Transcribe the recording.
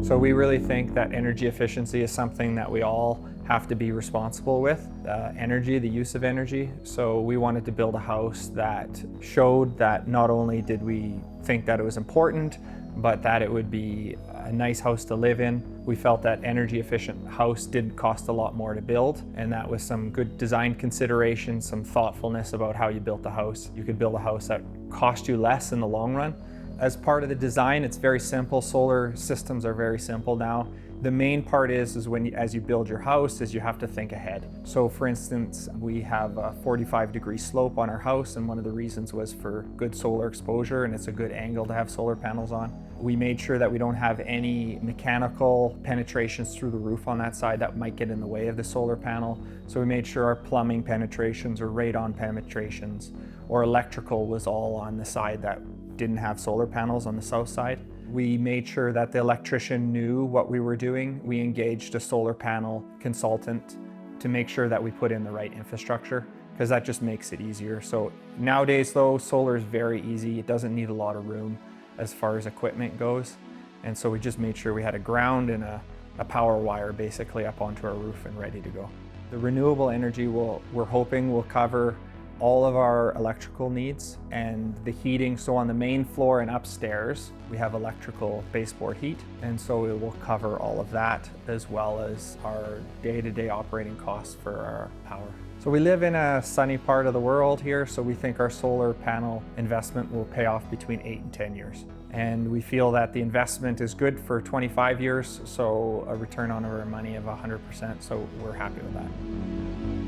So we really think that energy efficiency is something that we all have to be responsible with, the use of energy. So we wanted to build a house that showed that not only did we think that it was important, but that it would be a nice house to live in. We felt that energy efficient house didn't cost a lot more to build, and that was some good design consideration, some thoughtfulness about how you built the house. You could build a house that cost you less in the long run. As part of the design, it's very simple. Solar systems are very simple now. The main part is as you build your house, is you have to think ahead. So for instance, we have a 45-degree slope on our house, and one of the reasons was for good solar exposure, and it's a good angle to have solar panels on. We made sure that we don't have any mechanical penetrations through the roof on that side that might get in the way of the solar panel. So we made sure our plumbing penetrations or radon penetrations or electrical was all on the side that didn't have solar panels on the south side. We made sure that the electrician knew what we were doing. We engaged a solar panel consultant to make sure that we put in the right infrastructure, because that just makes it easier. So nowadays though, solar is very easy. It doesn't need a lot of room as far as equipment goes. And so we just made sure we had a ground and a power wire basically up onto our roof and ready to go. The renewable energy we're hoping will cover all of our electrical needs and the heating. So on the main floor and upstairs, we have electrical baseboard heat. And so it will cover all of that, as well as our day-to-day operating costs for our power. So we live in a sunny part of the world here, so we think our solar panel investment will pay off between 8 and 10 years. And we feel that the investment is good for 25 years, so a return on our money of 100%, so we're happy with that.